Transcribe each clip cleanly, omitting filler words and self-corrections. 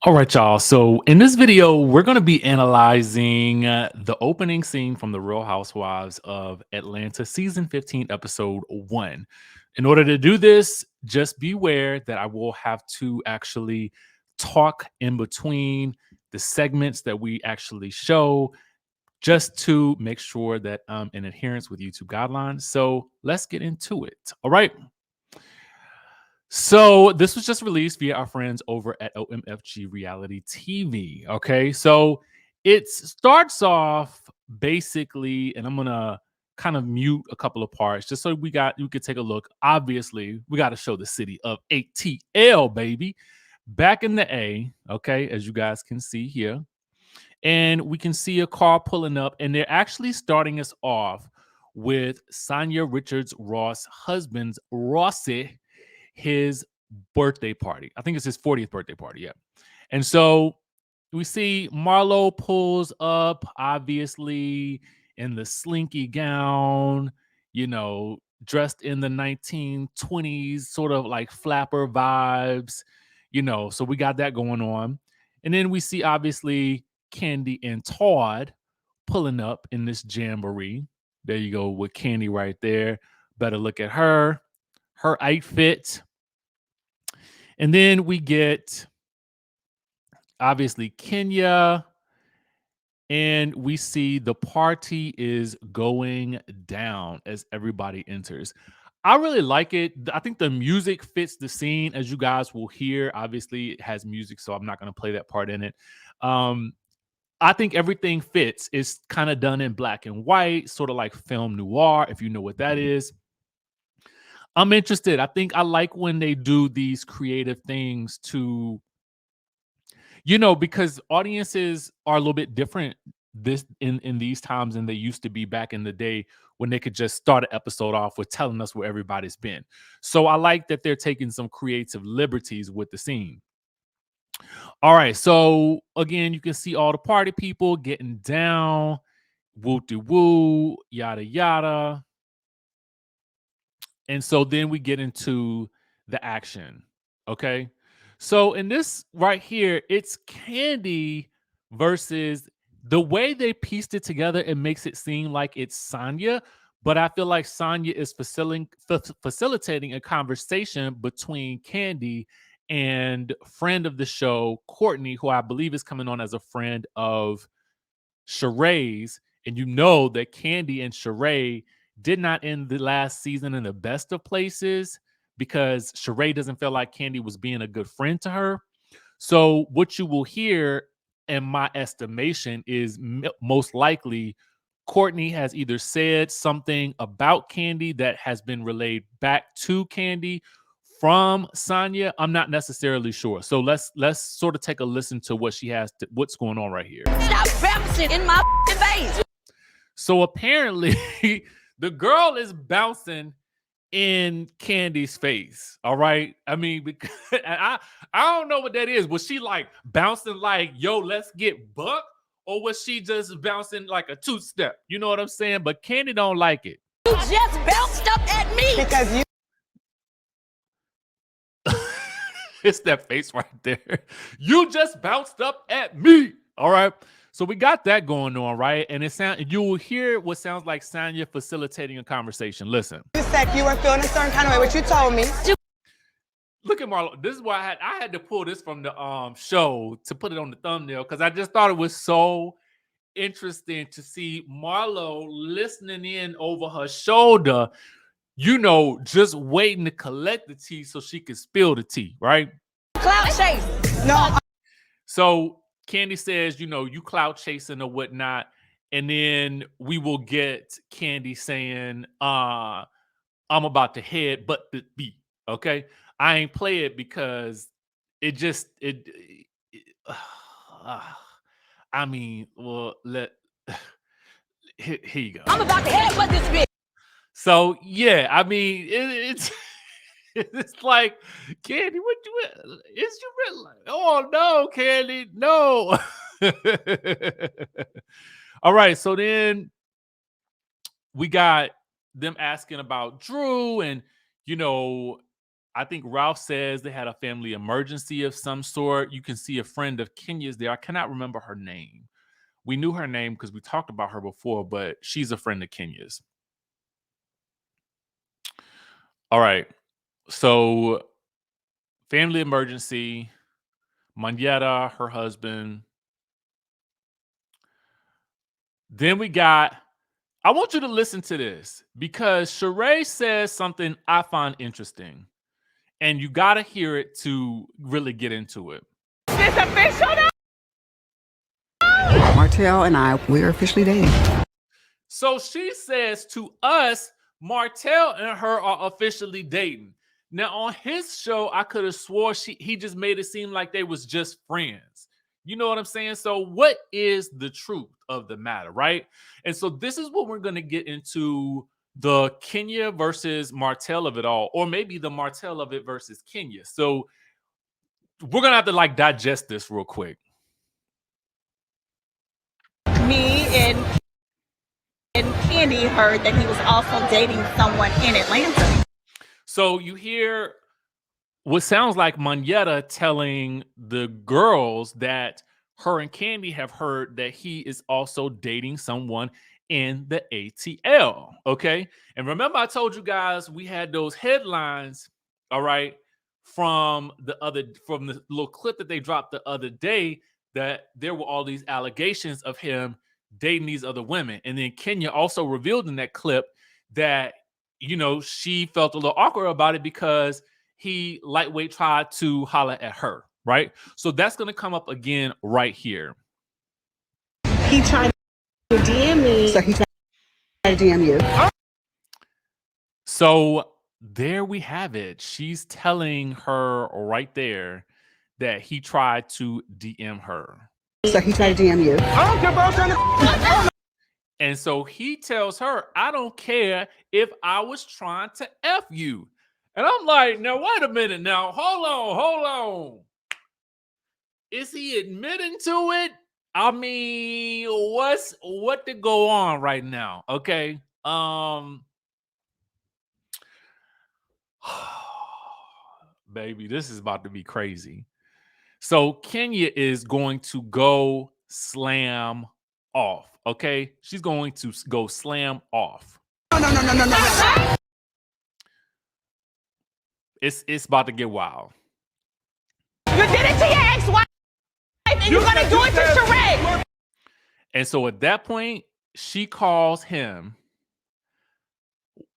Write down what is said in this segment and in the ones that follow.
All right, y'all. So in this video, we're going to be analyzing the opening scene from The Real Housewives of Atlanta, season 15, episode 1. In order to do this, just beware that I will have to actually talk in between the segments that we actually show just to make sure that I'm in adherence with YouTube guidelines. So let's get into it. All right. So this was just released via our friends over at OMFG Reality TV. Okay, so it starts off basically, and I'm gonna kind of mute a couple of parts just so you could take a look. Obviously, we got to show the city of ATL, baby, back in the A. Okay, as you guys can see here, and we can see a car pulling up, and they're actually starting us off with Sonia Richards Ross' husband's Rossi, his birthday party. I think it's his 40th birthday party. Yeah. And so we see Marlo pulls up, obviously, in the slinky gown, dressed in the 1920s, sort of like flapper vibes, so we got that going on. And then we see, obviously, Kandi and Todd pulling up in this jamboree. There you go with Kandi right there. Better look at her outfit. And then we get obviously Kenya, and we see the party is going down as everybody enters. I really like it. I think the music fits the scene, as you guys will hear. Obviously, it has music, so I'm not going to play that part in it. I think everything fits. It's kind of done in black and white, sort of like film noir, if you know what that is. I'm interested. I think I like when they do these creative things to, because audiences are a little bit different this in these times than they used to be back in the day when they could just start an episode off with telling us where everybody's been. So I like that they're taking some creative liberties with the scene. All right, so again, you can see all the party people getting down, woo de woo, yada yada. And so then we get into the action. Okay. So in this right here, it's Kandi versus the way they pieced it together. It makes it seem like it's Sonya, but I feel like Sonya is facilitating a conversation between Kandi and friend of the show, Courtney, who I believe is coming on as a friend of Sheree's. And you know that Kandi and Sheree did not end the last season in the best of places because Sheree doesn't feel like Kandi was being a good friend to her. So what you will hear, in my estimation, is most likely Courtney has either said something about Kandi that has been relayed back to Kandi from Sonya. I'm not necessarily sure. So let's sort of take a listen to what she has what's going on right here. Stop bouncing in my face. So apparently the girl is bouncing in Kandi's face. All right. I mean, because I don't know what that is. Was she like bouncing like, yo, let's get buck? Or was she just bouncing like a two-step? You know what I'm saying? But Kandi don't like it. You just bounced up at me. Because you It's that face right there. You just bounced up at me. All right. So we got that going on, right? And you will hear what sounds like Sonya facilitating a conversation. Listen. said you were feeling a certain kind of way, what you told me. Look at Marlo. This is why I had to pull this from the show to put it on the thumbnail because I just thought it was so interesting to see Marlo listening in over her shoulder, just waiting to collect the tea so she can spill the tea, right? Cloud chase. No, So Kandi says, you clout chasing or whatnot. And then we will get Kandi saying, I'm about to head but the beat. Okay. I ain't play it because it just, I mean, well, here you go. I'm about to headbutt this bitch. So yeah, I mean, it's it's like, Kandi, what you is you really like? Oh no, Kandi, no. All right, so then we got them asking about Drew, and I think Ralph says they had a family emergency of some sort. You can see a friend of Kenya's there. I cannot remember her name. We knew her name because we talked about her before, but she's a friend of Kenya's. All right. So, family emergency. Monyetta, her husband. Then we got, I want you to listen to this because Sheree says something I find interesting. And you got to hear it to really get into it. Is this official now? Martell and I, we're officially dating. So she says to us, Martell and her are officially dating. Now on his show, I could have swore he just made it seem like they was just friends. You know what I'm saying? So what is the truth of the matter, right? And so this is what we're going to get into, the Kenya versus Martell of it all, or maybe the Martell of it versus Kenya. So we're going to have to like digest this real quick. Me and Kandi heard that he was also dating someone in Atlanta. So you hear what sounds like Monyetta telling the girls that her and Kandi have heard that he is also dating someone in the ATL. Okay. And remember, I told you guys we had those headlines, all right, from the little clip that they dropped the other day, that there were all these allegations of him dating these other women. And then Kenya also revealed in that clip that, you know, she felt a little awkward about it because he lightweight tried to holler at her, right? So that's going to come up again right here. He tried to DM me. So he tried to DM you. So there we have it. She's telling her right there that he tried to DM her. So he tried to DM you. And so he tells her, I don't care if I was trying to F you. And I'm like, now, wait a minute. Now, hold on. Is he admitting to it? I mean, what to go on right now? Okay. Baby, this is about to be crazy. So Kenya is going to go slam off. Okay. She's going to go slam off. No. It's about to get wild. You did it to your ex-wife, and you're going to do it to Sheree. And so at that point, she calls him.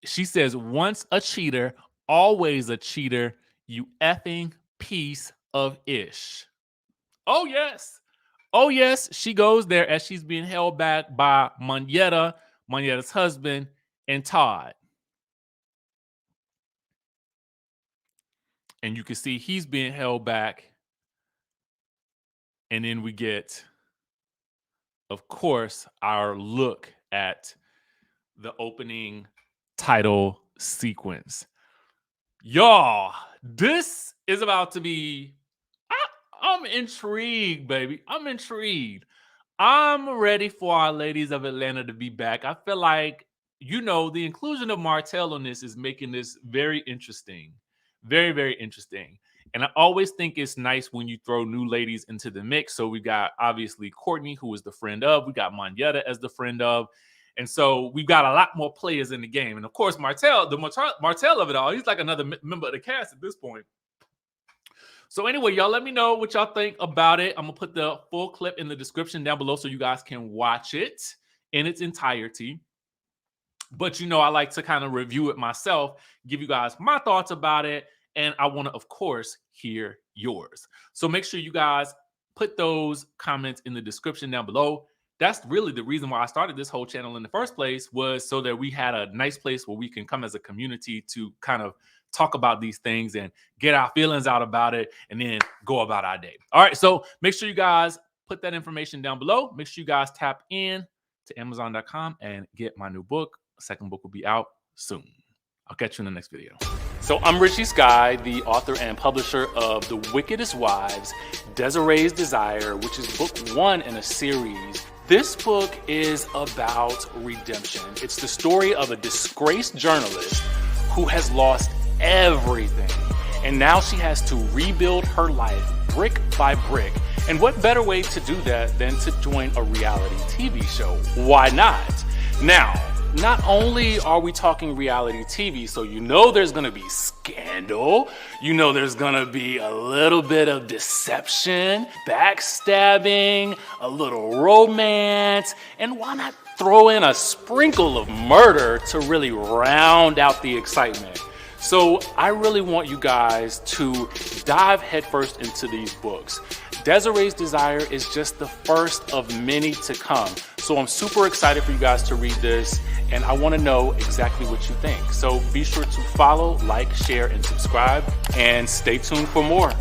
She says, once a cheater, always a cheater, you effing piece of ish. Oh, yes. Oh, yes. She goes there as she's being held back by Monyetta's husband, and Todd. And you can see he's being held back. And then we get, of course, our look at the opening title sequence. Y'all, this is about to be, I'm intrigued, baby. I'm intrigued. I'm ready for our ladies of Atlanta to be back. I feel like, you know, the inclusion of Martell on this is making this very interesting. Very, very interesting. And I always think it's nice when you throw new ladies into the mix. So we got, obviously, Courtney, who is the friend of. We got Monyetta as the friend of. And so we've got a lot more players in the game. And, of course, Martell, the Martell of it all, he's like another member of the cast at this point. So anyway, y'all, let me know what y'all think about it. I'm going to put the full clip in the description down below so you guys can watch it in its entirety. But, you know, I like to kind of review it myself, give you guys my thoughts about it. And I want to, of course, hear yours. So make sure you guys put those comments in the description down below. That's really the reason why I started this whole channel in the first place, was so that we had a nice place where we can come as a community to kind of talk about these things and get our feelings out about it and then go about our day. All right. So make sure you guys put that information down below. Make sure you guys tap in to Amazon.com and get my new book. Second book will be out soon. I'll catch you in the next video. So I'm Richie Skye, the author and publisher of The Wickedest Wives, Desiree's Desire, which is book 1 in a series. This book is about redemption. It's the story of a disgraced journalist who has lost everything. and now she has to rebuild her life brick by brick. And what better way to do that than to join a reality TV show? Why not? Now, not only are we talking reality TV, so you know there's gonna be scandal, you know there's gonna be a little bit of deception, backstabbing, a little romance, and why not throw in a sprinkle of murder to really round out the excitement? So I really want you guys to dive headfirst into these books. Desiree's Desire is just the first of many to come. So I'm super excited for you guys to read this, and I want to know exactly what you think. So be sure to follow, like, share, and subscribe, and stay tuned for more.